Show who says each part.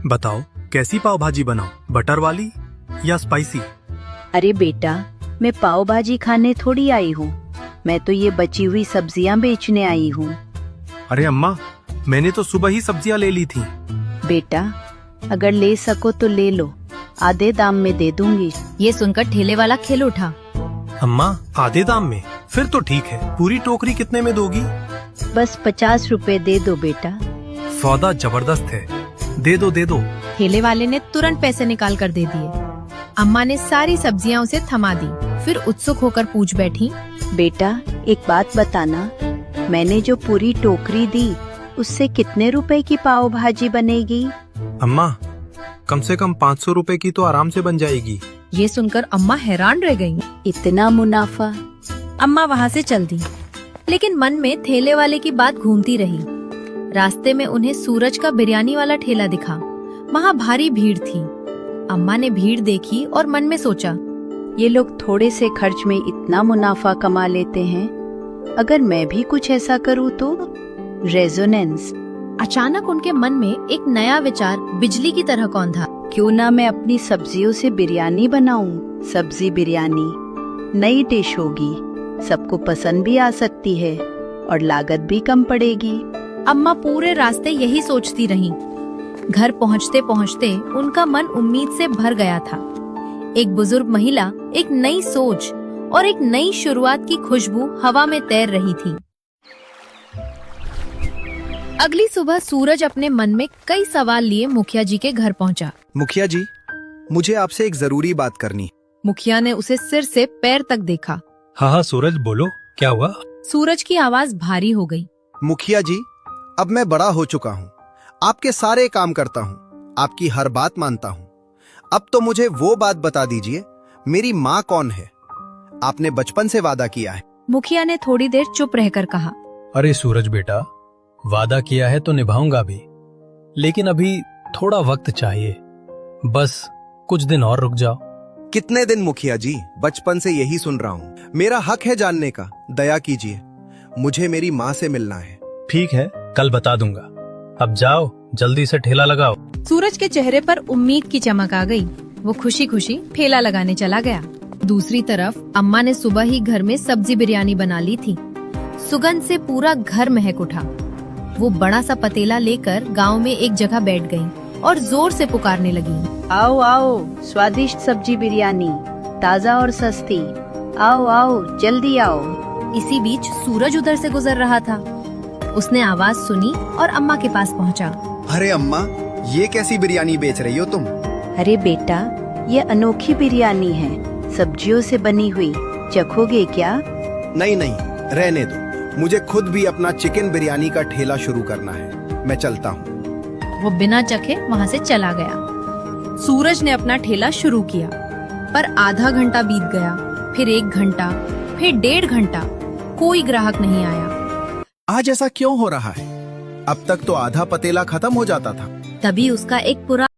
Speaker 1: बताओ कैसी पाव भाजी बनाओ, बटर वाली या स्पाइसी?
Speaker 2: अरे बेटा, मैं पाव भाजी खाने थोड़ी आई हूँ, मैं तो ये बची हुई सब्जियाँ बेचने आई हूँ।
Speaker 1: अरे अम्मा, मैंने तो सुबह ही सब्जियाँ ले ली थी।
Speaker 2: बेटा, अगर ले सको तो ले लो, आधे दाम में दे दूंगी।
Speaker 3: ये सुनकर ठेले वाला खिल उठा।
Speaker 1: अम्मा, आधे दाम में? फिर तो ठीक है। पूरी टोकरी कितने में दोगी?
Speaker 2: बस 50 रुपए दे दो बेटा।
Speaker 1: सौदा जबरदस्त है, दे दो दे दो।
Speaker 3: ठेले वाले ने तुरंत पैसे निकाल कर दे दिए। अम्मा ने सारी सब्जियां उसे थमा दी, फिर उत्सुक होकर पूछ बैठी,
Speaker 2: बेटा एक बात बताना, मैंने जो पूरी टोकरी दी उससे कितने रुपए की पाव भाजी बनेगी?
Speaker 1: अम्मा, कम से कम 500 रुपए की तो आराम से बन जाएगी।
Speaker 3: ये सुनकर अम्मा हैरान रह गईं।
Speaker 2: इतना मुनाफा?
Speaker 3: अम्मा वहाँ से चल दी, लेकिन मन में ठेले वाले की बात घूमती रही। रास्ते में उन्हें सूरज का बिरयानी वाला ठेला दिखा। वहाँ भारी भीड़ थी। अम्मा ने भीड़ देखी और मन में सोचा,
Speaker 2: ये लोग थोड़े से खर्च में इतना मुनाफा कमा लेते हैं, अगर मैं भी कुछ ऐसा करूँ तो? रेजोनेंस।
Speaker 3: अचानक उनके मन में एक नया विचार बिजली की तरह कौंधा।
Speaker 2: क्यों ना मैं अपनी सब्जियों से बिरयानी बनाऊं? सब्जी बिरयानी नई डिश होगी, सबको पसंद भी आ सकती है और लागत भी कम पड़ेगी।
Speaker 3: अम्मा पूरे रास्ते यही सोचती रहीं। घर पहुँचते पहुँचते उनका मन उम्मीद से भर गया था। एक बुजुर्ग महिला एक नई सोच और एक नई शुरुआत की खुशबू हवा में तैर रही थी। अगली सुबह सूरज अपने मन में कई सवाल लिए मुखिया जी के घर पहुंचा।
Speaker 4: मुखिया जी, मुझे आपसे एक जरूरी बात करनी।
Speaker 3: मुखिया ने उसे सिर से पैर तक देखा।
Speaker 1: हाँ सूरज, बोलो क्या हुआ?
Speaker 3: सूरज की आवाज भारी हो गई।
Speaker 4: मुखिया जी, अब मैं बड़ा हो चुका हूँ, आपके सारे काम करता हूँ, आपकी हर बात मानता हूँ। अब तो मुझे वो बात बता दीजिए, मेरी माँ कौन है? आपने बचपन से वादा किया है।
Speaker 3: मुखिया ने थोड़ी देर चुप रहकर कहा,
Speaker 5: अरे सूरज बेटा, वादा किया है तो निभाऊंगा भी, लेकिन अभी थोड़ा वक्त चाहिए। बस कुछ दिन और रुक जाओ।
Speaker 4: कितने दिन मुखिया जी? बचपन से यही सुन रहा हूँ। मेरा हक है जानने का, दया कीजिए, मुझे मेरी माँ से मिलना है।
Speaker 5: ठीक है, कल बता दूंगा। अब जाओ, जल्दी से ठेला लगाओ।
Speaker 3: सूरज के चेहरे पर उम्मीद की चमक आ गई। वो खुशी खुशी ठेला लगाने चला गया। दूसरी तरफ अम्मा ने सुबह ही घर में सब्जी बिरयानी बना ली थी। सुगंध से पूरा घर महक उठा। वो बड़ा सा पतीला लेकर गांव में एक जगह बैठ गई और जोर से पुकारने लगी,
Speaker 2: आओ आओ, स्वादिष्ट सब्जी बिरयानी, ताजा और सस्ती, आओ आओ जल्दी आओ।
Speaker 3: इसी बीच सूरज उधर से गुजर रहा था। उसने आवाज सुनी और अम्मा के पास पहुंचा।
Speaker 4: अरे अम्मा, ये कैसी बिरयानी बेच रही हो तुम?
Speaker 2: अरे बेटा, ये अनोखी बिरयानी है, सब्जियों से बनी हुई, चखोगे क्या?
Speaker 4: नहीं नहीं, रहने दो, मुझे खुद भी अपना चिकन बिरयानी का ठेला शुरू करना है, मैं चलता हूँ।
Speaker 3: वो बिना चखे वहाँ से चला गया। सूरज ने अपना ठेला शुरू किया, पर आधा घंटा बीत गया, फिर 1 घंटा, फिर 1.5 घंटा, कोई ग्राहक नहीं आया।
Speaker 4: आज ऐसा क्यों हो रहा है? अब तक तो आधा पतीला खत्म हो जाता था।
Speaker 3: तभी उसका एक पुराना